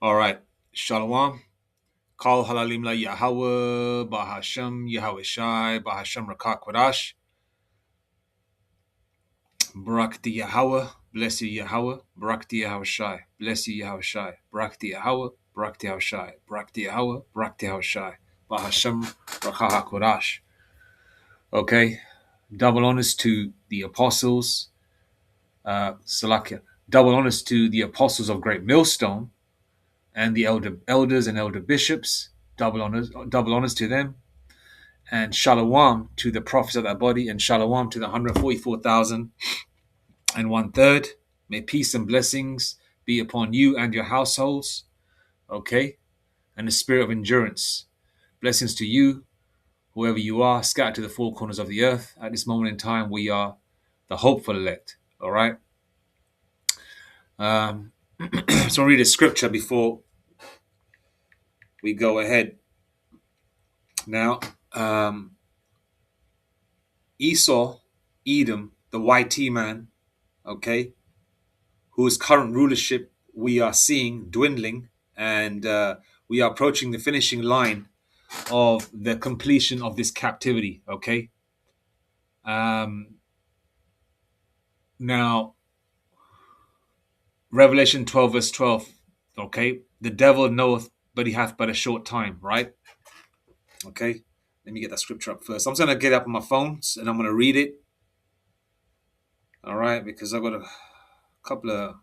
All right. Shalom. Kal halalim la Yahweh, Bahashem, Yahweh Shai, Bahashem Rakak Wadash. Barakti Yahweh, bless you Yahweh, Barakti Yahweh Shai, bless you Yahweh Shai, Barakti Yahweh, Barakti Yahweh Shai, Barakti Yahweh, Barakti Yahweh Shai, Bahashem Rakak Wadash. Okay. Double honors to the apostles, Salakia. Double honors to the apostles of Great Millstone and the elders and elder bishops. Double honors to them, and shalom to the prophets of that body, and shalom to the 144,001 May peace and blessings be upon you and your households, okay? And the spirit of endurance. Blessings to you, whoever you are, scattered to the four corners of the earth. At this moment in time, we are the hopeful elect, all right? So I'll read a scripture before we go ahead. Now, Esau, Edom, the YT man, okay, whose current rulership we are seeing dwindling, and we are approaching the finishing line of the completion of this captivity, okay? Now, Revelation 12, verse 12, okay? The devil knoweth, but he hath but a short time, right? Okay, let me get that scripture up first. I'm just going to get up on my phone and I'm going to read it, all right? Because I've got a couple of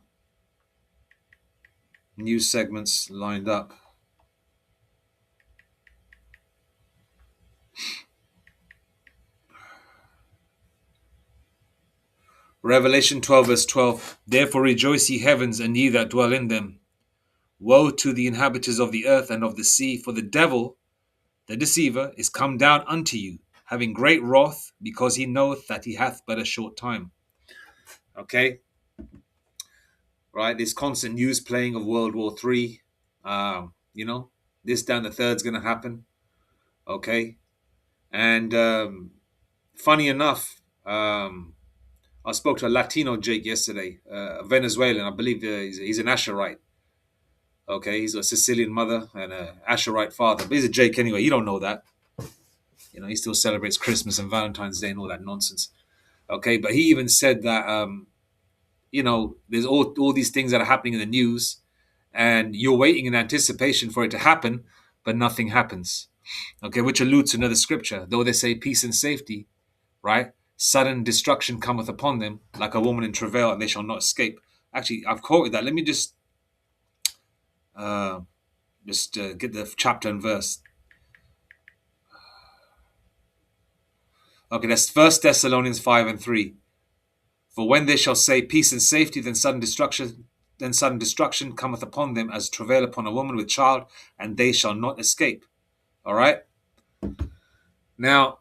news segments lined up. Revelation 12, verse 12. Therefore rejoice, ye heavens, and ye that dwell in them. Woe to the inhabitants of the earth and of the sea, for the devil, the deceiver, is come down unto you, having great wrath, because he knoweth that he hath but a short time. Okay? Right? This constant news playing of World War III. This down the third's going to happen. Okay? And funny enough, I spoke to a Latino Jake yesterday, a Venezuelan. I believe he's an Asherite. Okay, he's a Sicilian mother and an Asherite father. But he's a Jake anyway. You don't know that. He still celebrates Christmas and Valentine's Day and all that nonsense. Okay, but he even said that, there's all these things that are happening in the news, and you're waiting in anticipation for it to happen, but nothing happens. Okay, which alludes to another scripture. Though they say peace and safety, right? Sudden destruction cometh upon them, like a woman in travail, and they shall not escape. Actually, I've quoted that. Let me just get the chapter and verse. Okay, that's 1 Thessalonians 5 and 3. For when they shall say peace and safety, then sudden destruction cometh upon them as travail upon a woman with child, and they shall not escape. All right? Now,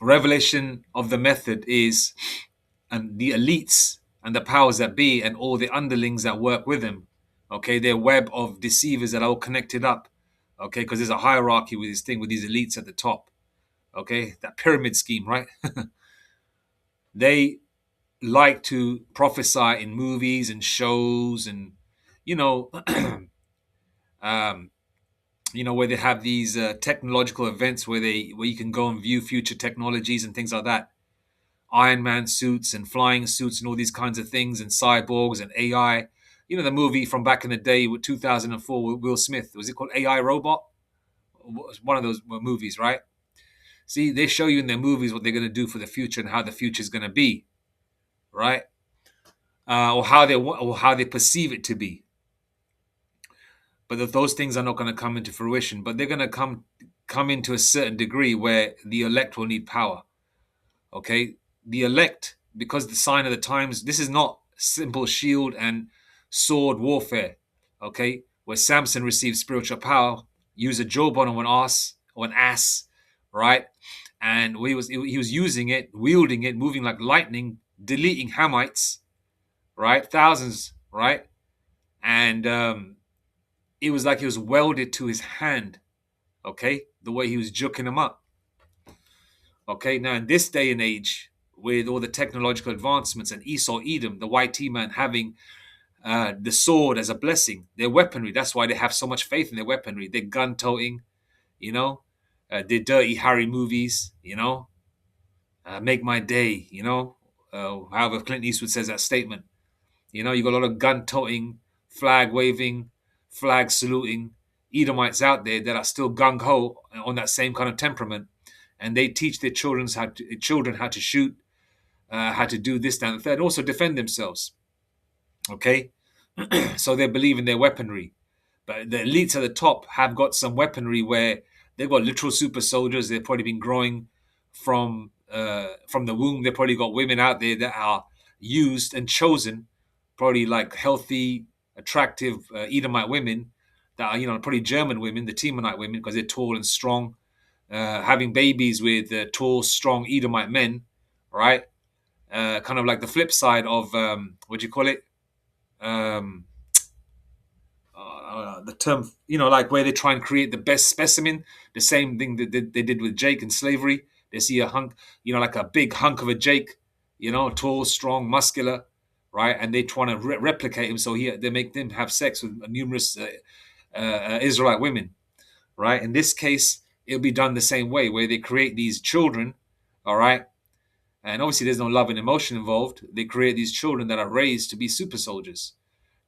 revelation of the method is, and the elites and the powers that be and all the underlings that work with them, okay, their web of deceivers that are all connected up, okay, because there's a hierarchy with this thing, with these elites at the top, okay, that pyramid scheme, right? They like to prophesy in movies and shows, and where they have these technological events where you can go and view future technologies and things like that. Iron Man suits and flying suits and all these kinds of things, and cyborgs and AI. The movie from back in the day with 2004 with Will Smith. Was it called AI Robot? One of those movies, right? See, they show you in their movies what they're going to do for the future and how the future is going to be, right? Or how they perceive it to be. But those things are not going to come into fruition. But they're going to come into a certain degree where the elect will need power. Okay, the elect, because the sign of the times. This is not simple shield and sword warfare. Okay, where Samson received spiritual power, used a jawbone of an ass, right? And he was using it, wielding it, moving like lightning, deleting Hamites, right? Thousands, right? And it was like he was welded to his hand, okay? The way he was juking them up. Okay, now in this day and age, with all the technological advancements and Esau, Edom, the YT man having the sword as a blessing, their weaponry. That's why they have so much faith in their weaponry. Their gun toting, you know, their Dirty Harry movies, Make My Day, however Clint Eastwood says that statement. You got a lot of gun toting, flag waving, flag saluting Edomites out there that are still gung ho on that same kind of temperament, and they teach their children how to shoot, how to do this, that, and the third, and also defend themselves. Okay, so they believe in their weaponry. But the elites at the top have got some weaponry where they've got literal super soldiers. They've probably been growing from the womb. They've probably got women out there that are used and chosen, probably like healthy, attractive Edomite women that are, probably German women, the Temanite women, because they're tall and strong, having babies with tall, strong Edomite men, right? Kind of like the flip side of what do you call it? Um, the term, like where they try and create the best specimen, the same thing that they did with Jake in slavery. They see a hunk, like a big hunk of a Jake, tall, strong, muscular, right? And they try to replicate him. So they make them have sex with numerous Israelite women, right? In this case, it'll be done the same way, where they create these children, all right? And obviously, there's no love and emotion involved. They create these children that are raised to be super soldiers.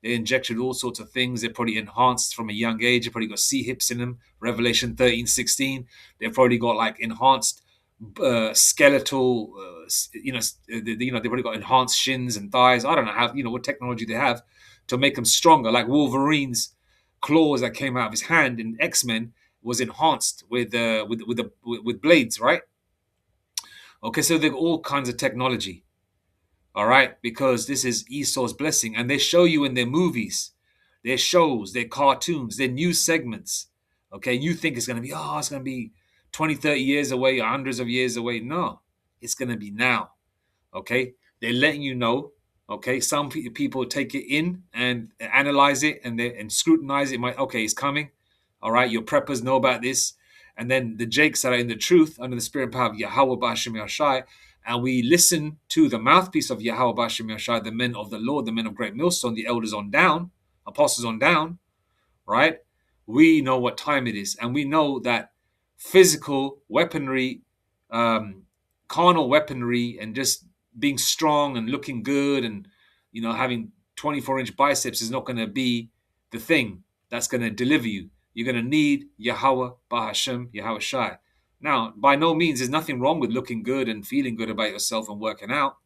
They injected all sorts of things. They're probably enhanced from a young age. They've probably got C-hips in them. Revelation 13:16. They've probably got like enhanced skeletal, they've probably got enhanced shins and thighs. I don't know how, what technology they have to make them stronger. Like Wolverine's claws that came out of his hand in X-Men was enhanced with blades, right? Okay, so they've got all kinds of technology. All right, because this is Esau's blessing, and they show you in their movies, their shows, their cartoons, their news segments. Okay, you think it's going to be, it's going to be 20, 30 years away, or hundreds of years away. No, it's going to be now. Okay, they're letting you know. Okay, some people take it in and analyze it and scrutinize it. Okay, it's coming. All right, your preppers know about this. And then the Jakes that are in the truth under the spirit and power of Yahweh Ba'ashem Yashai, and we listen to the mouthpiece of Yahweh Ba'ashem Yashai, the men of the Lord, the men of great millstone, the elders on down, apostles on down, right? We know what time it is, and we know that physical weaponry, carnal weaponry, and just being strong and looking good and having 24-inch biceps is not going to be the thing that's going to deliver you. You're going to need Yahweh Ba'ashem Yahweh Shai. Now, by no means there's nothing wrong with looking good and feeling good about yourself and working out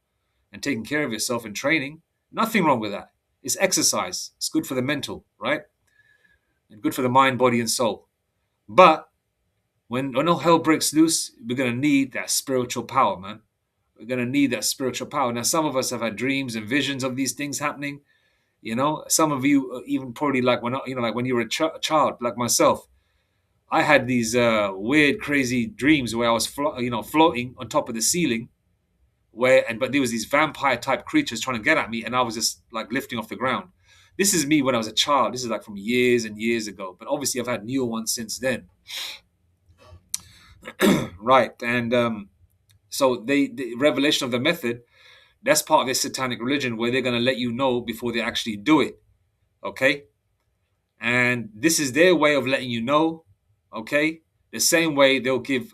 and taking care of yourself and training. Nothing wrong with that. It's exercise. It's good for the mental, right? And good for the mind, body, and soul. But when all hell breaks loose, we're going to need that spiritual power, man. We're going to need that spiritual power. Now, some of us have had dreams and visions of these things happening. Some of you even probably like when you were a child, like myself. I had these weird, crazy dreams where I was, floating on top of the ceiling, but there was these vampire type creatures trying to get at me, and I was just like lifting off the ground. This is me when I was a child. This is like from years and years ago. But obviously, I've had newer ones since then. Right, and so the revelation of the method, that's part of their satanic religion, where they're going to let you know before they actually do it. Okay, and this is their way of letting you know. Okay, the same way they'll give,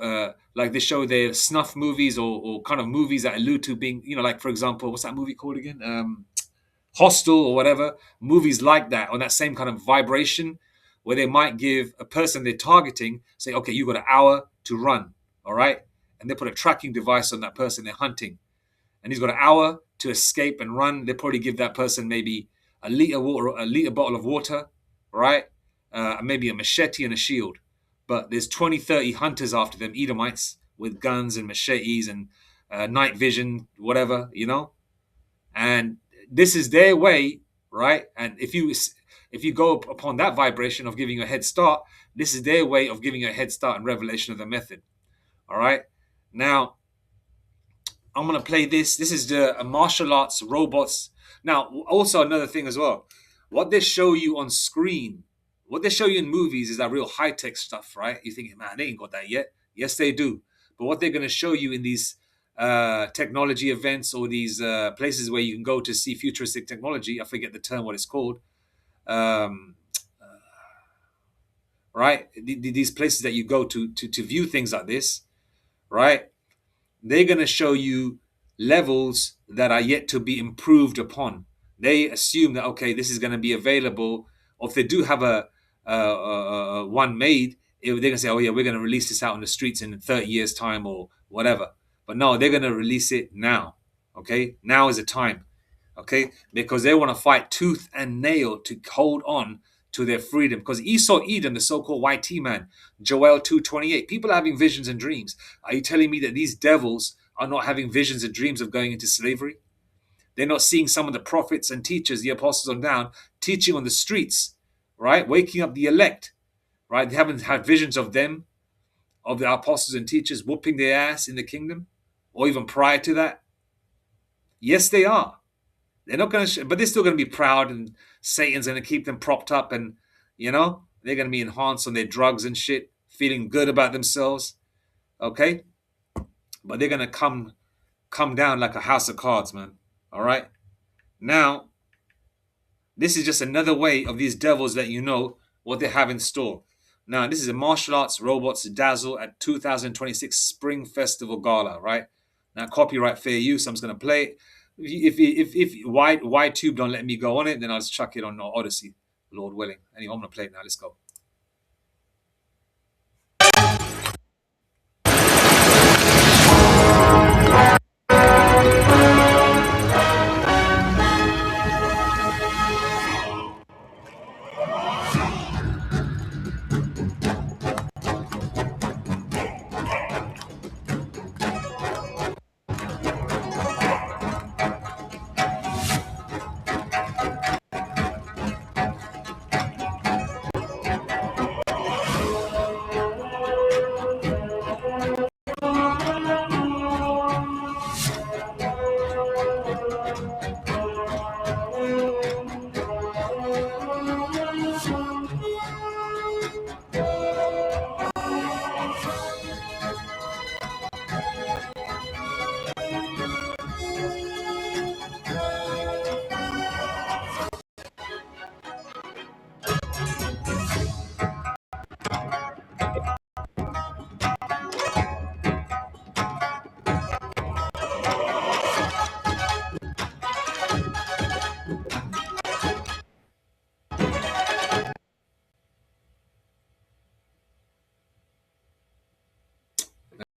like they show their snuff movies or kind of movies that allude to being, like for example, what's that movie called again? Hostel or whatever. Movies like that on that same kind of vibration, where they might give a person they're targeting, say, okay, you got an hour to run, all right, and they put a tracking device on that person they're hunting, and he's got an hour to escape and run. They probably give that person maybe a liter bottle of water, right? Maybe a machete and a shield. But there's 20, 30 hunters after them, Edomites, with guns and machetes and night vision, whatever, And this is their way, right? And if you go upon that vibration of giving you a head start, this is their way of giving you a head start in revelation of the method. All right. Now, I'm going to play this. This is the martial arts robots. Now, also another thing as well. What they show you on screen, what they show you in movies is that real high-tech stuff, right? You're thinking, man, they ain't got that yet. Yes, they do. But what they're going to show you in these technology events or these places where you can go to see futuristic technology. I forget the term, what it's called. Um, right? These places that you go to view things like this, right? They're going to show you levels that are yet to be improved upon. They assume that, okay, this is going to be available, or if they do have a one made, they're going to say, oh yeah, we're going to release this out on the streets in 30 years time or whatever. But no, they're going to release it now. Okay, now is the time. Okay, because they want to fight tooth and nail to hold on to their freedom. Because Esau Edom, the so-called YT man, Joel 2:28, people are having visions and dreams. Are you telling me that these devils are not having visions and dreams of going into slavery? They're not seeing some of the prophets and teachers, the apostles on down, teaching on the streets, right? Waking up the elect, right? They haven't had visions of them, of the apostles and teachers whooping their ass in the kingdom, or even prior to that. Yes, they are. They're not going to, but they're still going to be proud, and Satan's going to keep them propped up, and they're going to be enhanced on their drugs and shit, feeling good about themselves. Okay, but they're going to come down like a house of cards, man. All right. Now, this is just another way of these devils that you know what they have in store. Now, this is a martial arts robots dazzle at 2026 Spring Festival Gala, right? Now, copyright fair use. I'm just gonna play it. If why Tube don't let me go on it, then I'll just chuck it on Odyssey, Lord willing. Anyway, I'm gonna play it now. Let's go.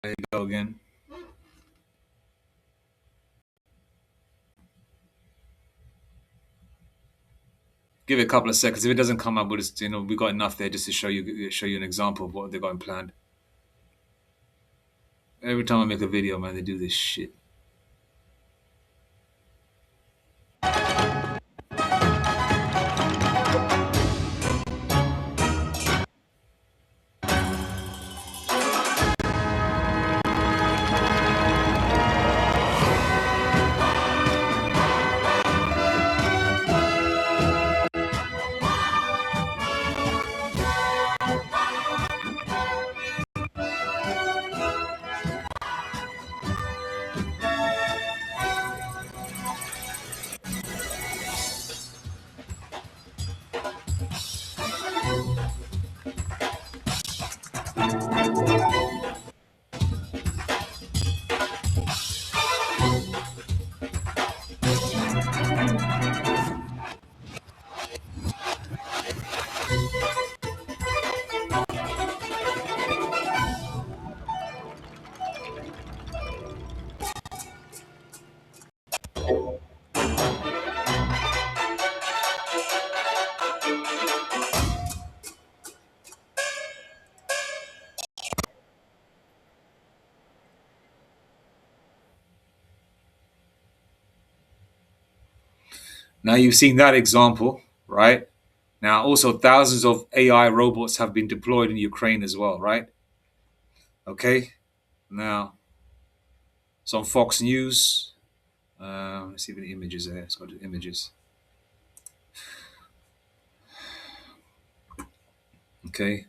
There you go again. Give it a couple of seconds. If it doesn't come up, we'll just, we got enough there just to show you an example of what they got planned. Every time I make a video, man, they do this shit. Now you've seen that example, right? Now also thousands of AI robots have been deployed in Ukraine as well, right? Okay. Now it's on Fox News. Let's see if the images are there. Let's go to images. Okay.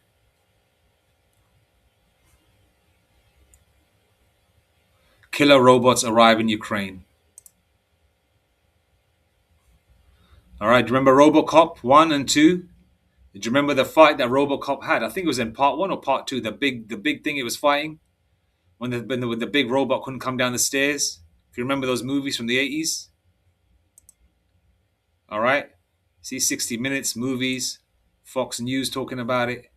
Killer robots arrive in Ukraine. All right, do you remember RoboCop 1 and 2? Did you remember the fight that RoboCop had? I think it was in part 1 or part 2, the big thing it was fighting when the big robot couldn't come down the stairs. If you remember those movies from the 80s. All right? See 60 Minutes movies, Fox News talking about it.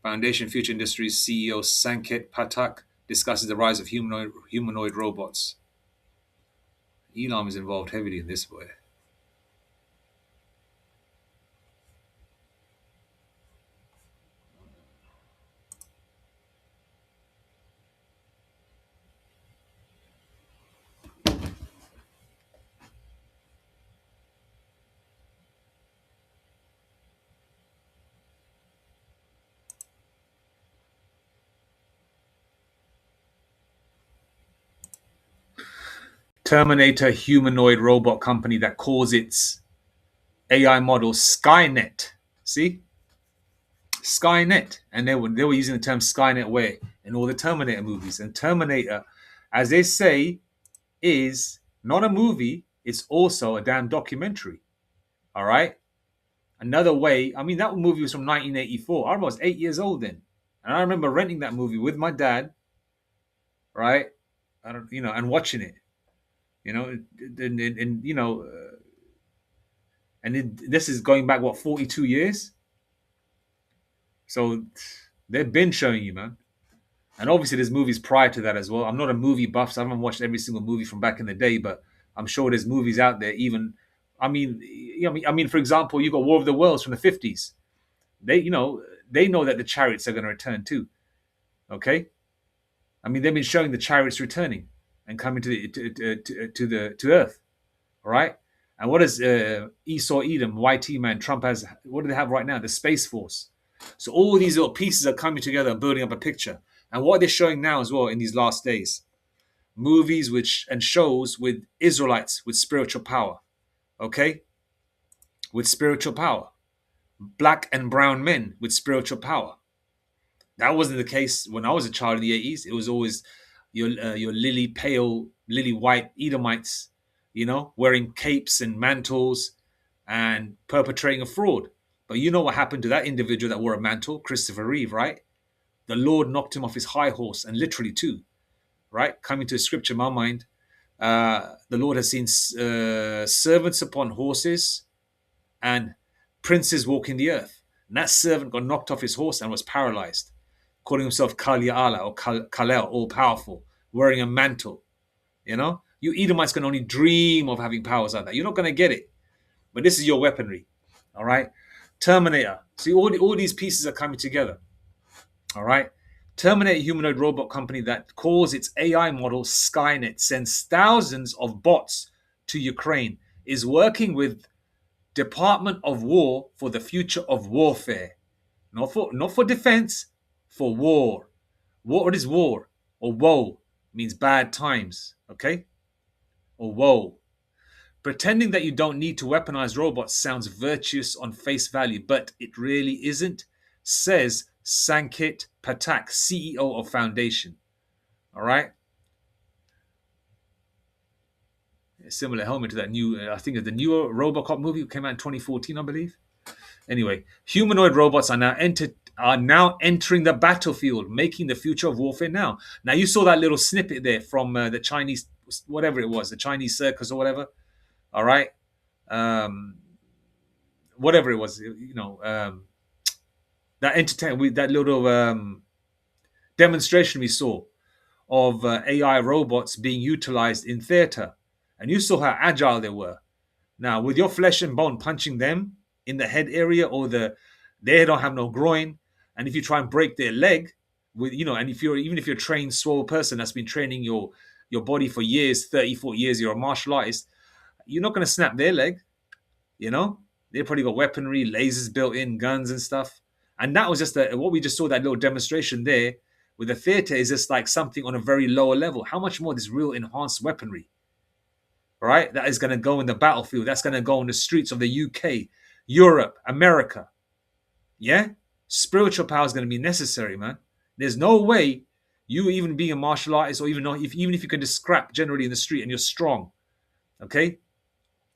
Foundation Future Industries CEO Sanket Patak discusses the rise of humanoid robots. Elon is involved heavily in this boy. Terminator humanoid robot company that calls its AI model Skynet. See? Skynet. And they were using the term Skynet where? In all the Terminator movies. And Terminator, as they say, is not a movie, it's also a damn documentary. All right? Another way, I mean, that movie was from 1984. I was 8 years old then. And I remember renting that movie with my dad, right? And watching it. This is going back, 42 years? So they've been showing you, man. And obviously there's movies prior to that as well. I'm not a movie buff, so I haven't watched every single movie from back in the day, but I'm sure there's movies out there even, for example, you got War of the Worlds from the 50s. They know that the chariots are going to return too. Okay? They've been showing the chariots returning and coming to Earth. All right? And what does Esau Edom, YT man, Trump has, what do they have right now? The Space Force. So all these little pieces are coming together and building up a picture. And what they're showing now as well in these last days, movies and shows with Israelites with spiritual power. Okay? With spiritual power. Black and brown men with spiritual power. That wasn't the case when I was a child in the 80s. It was always your lily white Edomites, wearing capes and mantles and perpetrating a fraud. But you know what happened to that individual that wore a mantle, Christopher Reeve, right? The Lord knocked him off his high horse, and literally too, right? Coming to a scripture in my mind, the Lord has seen servants upon horses and princes walking the earth. And that servant got knocked off his horse and was paralyzed, calling himself Kal Ya'ala or Kalel, all powerful, wearing a mantle. You Edomites can only dream of having powers like that. You're not going to get it. But this is your weaponry. All right? Terminator. See, all these pieces are coming together. All right? Terminator humanoid robot company that calls its AI model Skynet sends thousands of bots to Ukraine, is working with Department of War for the future of warfare. Not for defense, for war. What is war? Or woe means bad times, okay? Or woe. Pretending that you don't need to weaponize robots sounds virtuous on face value, but it really isn't, says Sanket Patak, CEO of Foundation. All right? A similar helmet to that new, I think it's the newer RoboCop movie came out in 2014, I believe. Anyway, humanoid robots are now entering the battlefield, making the future of warfare now. Now, you saw that little snippet there from the Chinese, whatever it was, the Chinese circus or whatever. All right? Whatever it was, that little demonstration we saw of AI robots being utilized in theater. And you saw how agile they were. Now, with your flesh and bone punching them in the head area, or they don't have no groin, and if you try and break their leg, and if you're a trained, swole person that's been training your body for years, 30, 40 years, you're a martial artist, you're not going to snap their leg. They probably got weaponry, lasers built in, guns and stuff. And that was just what we just saw, that little demonstration there, with a theater is just like something on a very lower level. How much more this real enhanced weaponry, right? That is going to go in the battlefield. That's going to go in the streets of the UK, Europe, America. Yeah? Spiritual power is going to be necessary, man. There's no way you even being a martial artist, or even if you can just scrap generally in the street and you're strong, okay?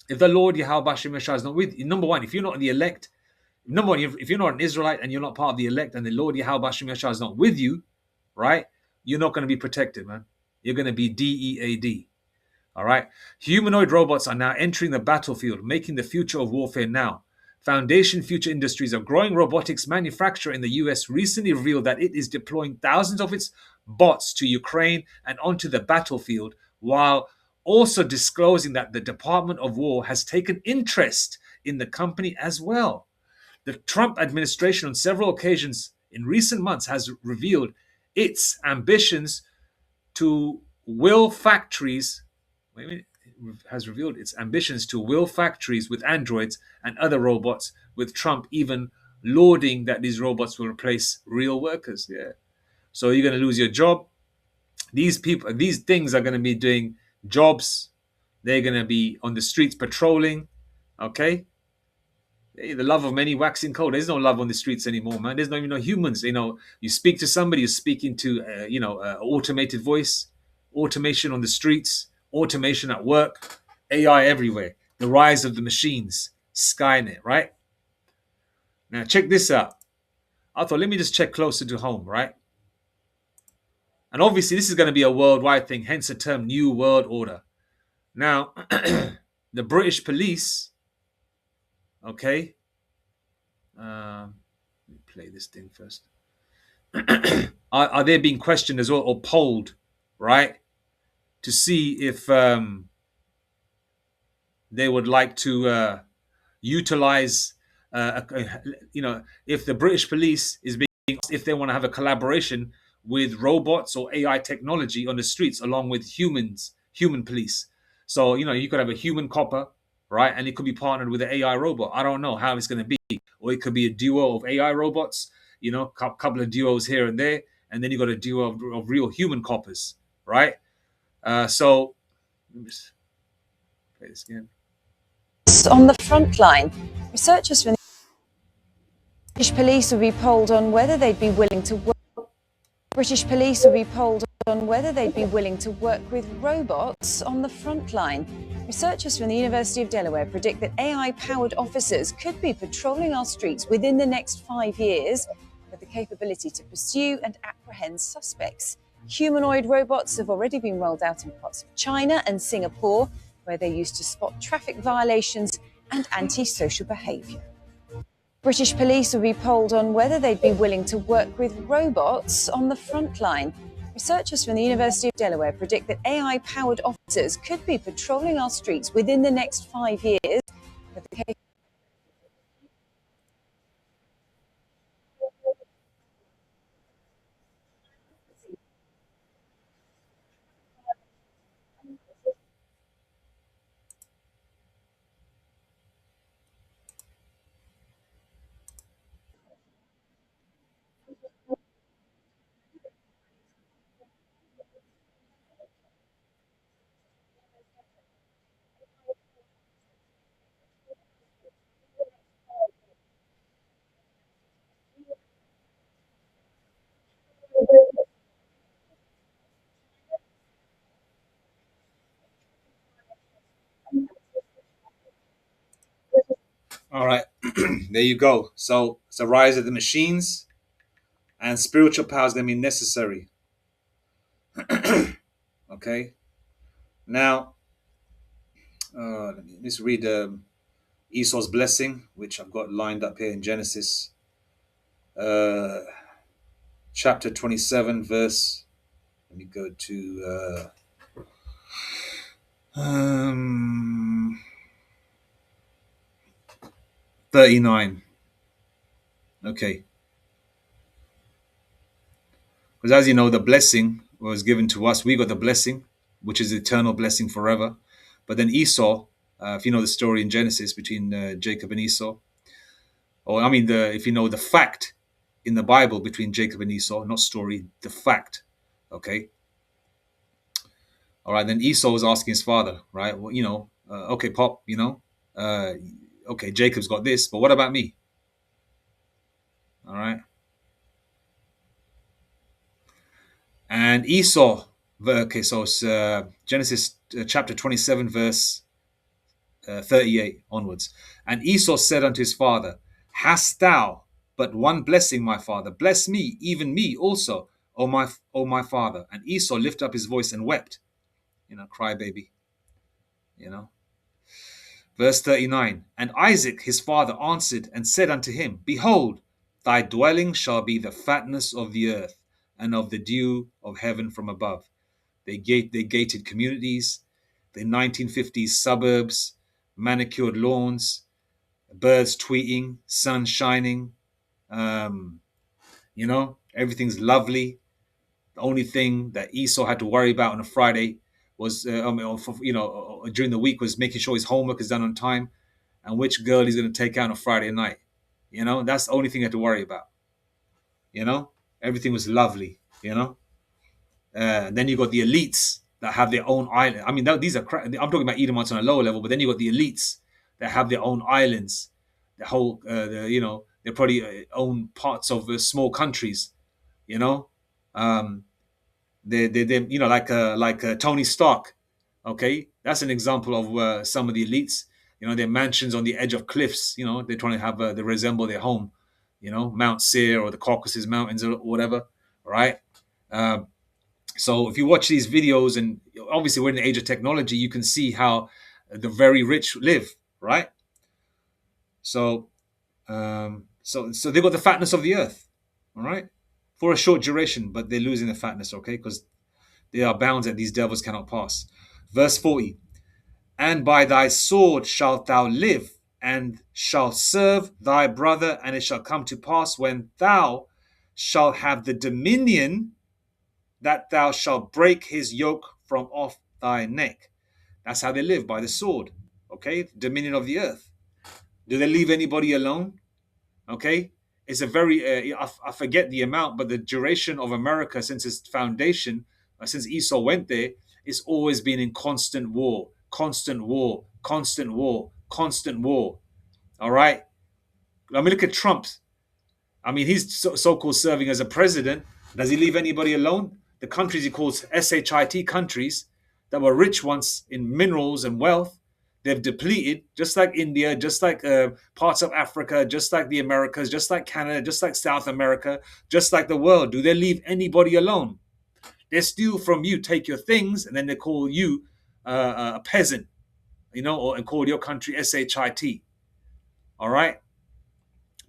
If the Lord Yahweh Bashem Yeshua is not with you, number one, if you're not the elect, number one, if you're not an Israelite and you're not part of the elect, and the Lord Yahweh Bashem Yeshua is not with you, right? You're not going to be protected, man. You're going to be DEAD. All right. Humanoid robots are now entering the battlefield, making the future of warfare now. Foundation Future Industries, a growing robotics manufacturer in the US, recently revealed that it is deploying thousands of its bots to Ukraine and onto the battlefield, while also disclosing that the Department of War has taken interest in the company as well. The Trump administration, on several occasions in recent months, has revealed its ambitions to will factories. Wait a minute. Has revealed its ambitions to will factories with androids and other robots, with Trump even lauding that these robots will replace real workers. Yeah. So you're going to lose your job. These people, these things are going to be doing jobs. They're going to be on the streets patrolling. Okay. Hey, the love of many waxing cold. There's no love on the streets anymore, man. There's not even no humans. You speak to somebody, you're speaking to, automated voice, automation on the streets, automation at work, AI everywhere. The rise of the machines, Skynet, right? Now, check this out. I thought, let me just check closer to home, right? And obviously, this is going to be a worldwide thing, hence the term New World Order. Now, the British police, okay, let me play this thing first. Are they being questioned as well, or polled, right, to see if they would like to utilize, if the British police is being asked if they want to have a collaboration with robots or AI technology on the streets, along with human police. So you could have a human copper, right, and it could be partnered with an AI robot. I don't know how it's going to be, or it could be a duo of AI robots. Couple of duos here and there, and then you got a duo of real human coppers, right? So let me just play this again. On the front line, researchers from the British police will be polled on whether they'd be willing to work. British police will be polled on whether they'd be willing to work with robots on the front line. Researchers from the University of Delaware predict that AI-powered officers could be patrolling our streets within the next 5 years, with the capability to pursue and apprehend suspects. Humanoid robots have already been rolled out in parts of China and Singapore, where they're used to spot traffic violations and antisocial behaviour. British police will be polled on whether they'd be willing to work with robots on the front line. Researchers from the University of Delaware predict that AI-powered officers could be patrolling our streets within the next 5 years, with the All right, there you go. So it's a rise of the machines, and spiritual power is going to be necessary. Okay. Now, let's read Esau's blessing, which I've got lined up here in Genesis, chapter 27, verse. Let me go to 39. Okay. Because as you know, the blessing was given to us. We got the blessing, which is eternal blessing forever. But then Esau, if you know the story in Genesis between Jacob and Esau, if you know the fact in the Bible between Jacob and Esau, not story, the fact. Okay. All right. Then Esau was asking his father, right? Well, okay, Pop, okay, Jacob's got this, but what about me? All right. And Esau, okay, so it's Genesis chapter 27, verse 38 onwards. And Esau said unto his father, hast thou but one blessing, my father? Bless me, even me also, O my father. And Esau lifted up his voice and wept. Cry baby. Verse 39. And Isaac his father answered and said unto him, behold, thy dwelling shall be the fatness of the earth, and of the dew of heaven from above. They gated communities, the 1950s suburbs, manicured lawns, birds tweeting, sun shining. Everything's lovely. The only thing that Esau had to worry about on a Friday was, during the week, was making sure his homework is done on time and which girl he's going to take out on a Friday night. That's the only thing he had to worry about. Everything was lovely. Then you got the elites that have their own island. I mean, these are. I'm talking about Edomites on a lower level, but then you got the elites that have their own islands. The whole, they probably own parts of small countries. They like Tony Stark. Okay, that's an example of some of the elites. Their mansions on the edge of cliffs. They're trying to have they resemble their home. Mount Seir or the Caucasus Mountains or whatever. Right. So if you watch these videos, and obviously we're in the age of technology, you can see how the very rich live, right? So they got the fatness of the earth, all right, for a short duration, but they're losing the fatness, okay, because there are bounds that these devils cannot pass. Verse 40, and by thy sword shalt thou live, and shalt serve thy brother, and it shall come to pass when thou shalt have the dominion that thou shalt break his yoke from off thy neck. That's how they live, by the sword. Okay, dominion of the earth. Do they leave anybody alone? Okay, it's a very, I forget the amount, but the duration of America since its foundation, since Esau went there, it's always been in constant war, constant war, constant war, constant war. All right. I mean, look at Trump. I mean, he's so-called serving as a president. Does he leave anybody alone? The countries he calls SHIT countries that were rich once in minerals and wealth, they've depleted, just like India, just like parts of Africa, just like the Americas, just like Canada, just like South America, just like the world. Do they leave anybody alone? They steal from you, take your things, and then they call you a peasant, and call your country SHIT. All right?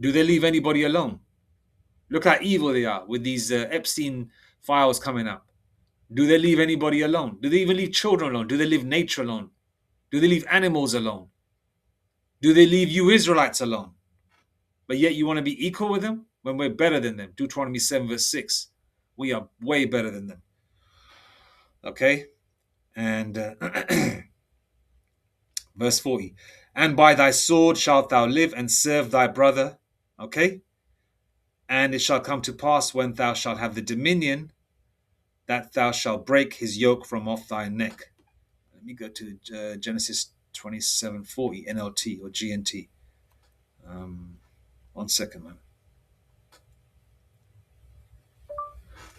Do they leave anybody alone? Look how evil they are with these Epstein files coming up. Do they leave anybody alone? Do they even leave children alone? Do they leave nature alone? Do they leave animals alone? Do they leave you Israelites alone? But yet you want to be equal with them when we're better than them. Deuteronomy 7 verse 6. We are way better than them. Okay? And verse 40. And by thy sword shalt thou live and serve thy brother. Okay? And it shall come to pass when thou shalt have the dominion that thou shalt break his yoke from off thy neck. Let me go to Genesis 27:40 NLT or GNT. 1 second, man.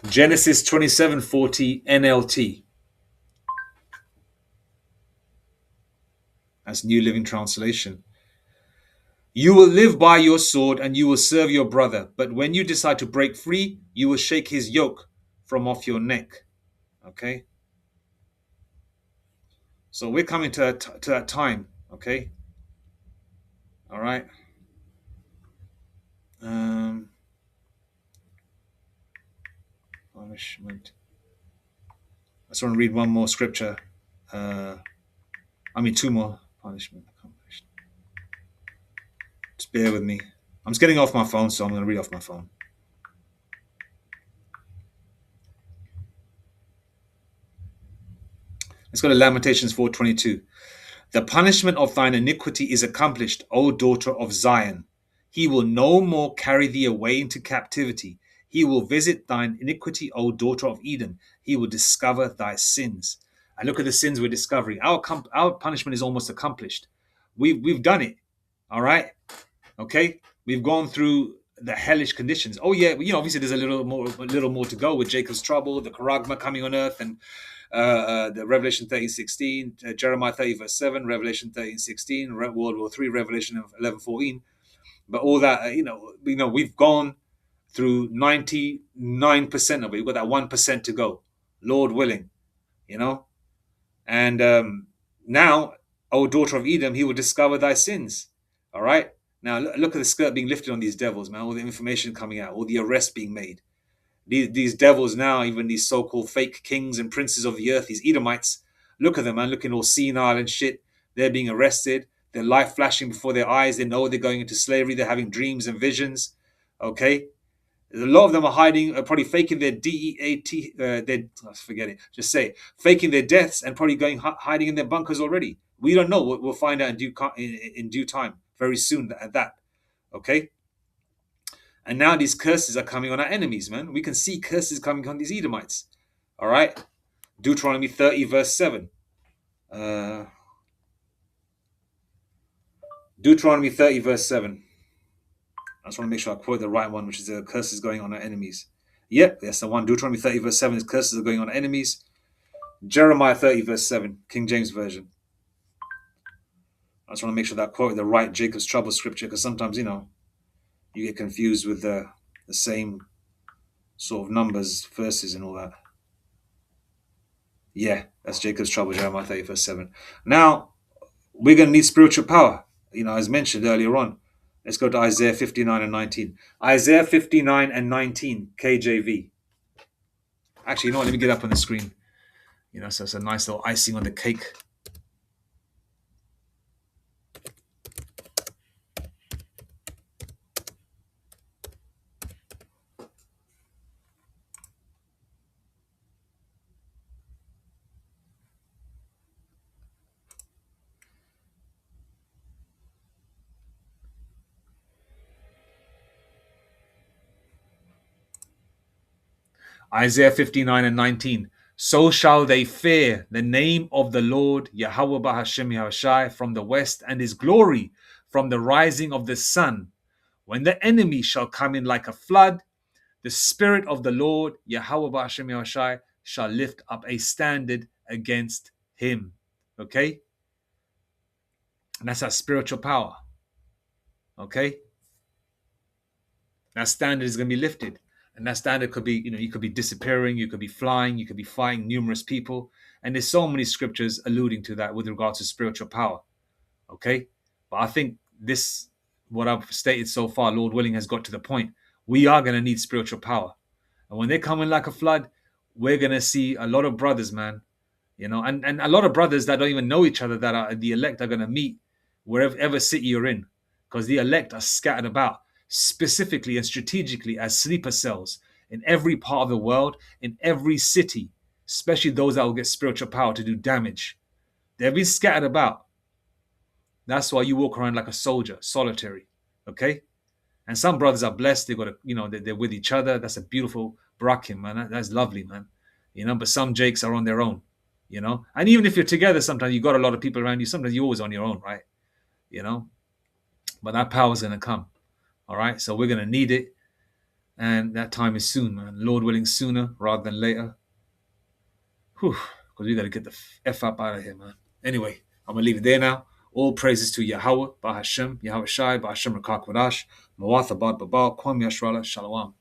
Genesis 27:40 NLT. That's New Living Translation. You will live by your sword and you will serve your brother. But when you decide to break free, you will shake his yoke from off your neck. Okay? So we're coming to that time. Okay? All right? Punishment. I just want to read one more scripture. Two more. Punishment. Just bear with me. I'm just getting off my phone, so I'm going to read off my phone. Let's go to Lamentations 4:22. The punishment of thine iniquity is accomplished, O daughter of Zion. He will no more carry thee away into captivity. He will visit thine iniquity, O daughter of Edom. He will discover thy sins. And look at the sins we're discovering. Our punishment is almost accomplished. We've done it. All right. Okay. We've gone through the hellish conditions. Oh yeah, obviously there's a little more to go with Jacob's trouble, the Charagma coming on earth, and the Revelation 13:16, Jeremiah 30:7, Revelation 13:16, World War III, Revelation 11:14. But all that, we've gone through 99% of it. We've got that 1% to go, Lord willing, And now, O daughter of Edom, he will discover thy sins. All right. Now look at the skirt being lifted on these devils, man. All the information coming out, all the arrests being made. These devils now, even these so-called fake kings and princes of the earth, these Edomites, look at them, man, looking all senile and shit. They're being arrested. Their life flashing before their eyes. They know they're going into slavery. They're having dreams and visions. Okay. A lot of them are hiding, probably faking their forget it. Just say it. Faking their deaths and probably hiding in their bunkers already. We don't know. We'll find out in due time, very soon at that. Okay. And now these curses are coming on our enemies, man. We can see curses coming on these Edomites. All right. Deuteronomy 30:7. Deuteronomy 30:7. I just want to make sure I quote the right one, which is the curses going on our enemies. Yep, that's the one. Deuteronomy 30:7 is curses are going on our enemies. Jeremiah 30:7, King James Version. I just want to make sure that I quote the right Jacob's trouble scripture, because sometimes, you get confused with the same sort of numbers, verses, and all that. Yeah, that's Jacob's trouble, Jeremiah 30:7. Now, we're going to need spiritual power, as mentioned earlier on. Let's go to Isaiah 59 and 19. Isaiah 59 and 19, KJV. Actually, let me get up on the screen. So it's a nice little icing on the cake. Isaiah 59 and 19. So shall they fear the name of the Lord, Yahweh Bahashem Yahushai, from the west, and his glory from the rising of the sun. When the enemy shall come in like a flood, the Spirit of the Lord, Yahweh Bahashem Yahushai, shall lift up a standard against him. Okay? And that's our spiritual power. Okay? That standard is going to be lifted. And that standard could be, you could be disappearing, you could be flying, you could be fighting numerous people. And there's so many scriptures alluding to that with regards to spiritual power. Okay? But I think what I've stated so far, Lord willing, has got to the point. We are going to need spiritual power. And when they come in like a flood, we're going to see a lot of brothers, man. And a lot of brothers that don't even know each other, that are the elect, are going to meet wherever city you're in. Because the elect are scattered about, specifically and strategically as sleeper cells in every part of the world, in every city, especially those that will get spiritual power to do damage. They'll be scattered about. That's why you walk around like a soldier, solitary. Okay? And some brothers are blessed. They got they're with each other. That's a beautiful brakim, man. That's lovely, man. But some jakes are on their own, And even if you're together, sometimes you got a lot of people around you. Sometimes you're always on your own, right? But that power is going to come. All right, so we're going to need it. And that time is soon, man. Lord willing, sooner rather than later. Because we got to get the F up out of here, man. Anyway, I'm going to leave it there now. All praises to Yahweh, Bahashem, Yahweh Shai, Bahashem Rakak Wadash, Mawatha Bad Babal, Kwam Yashrala, Shalom.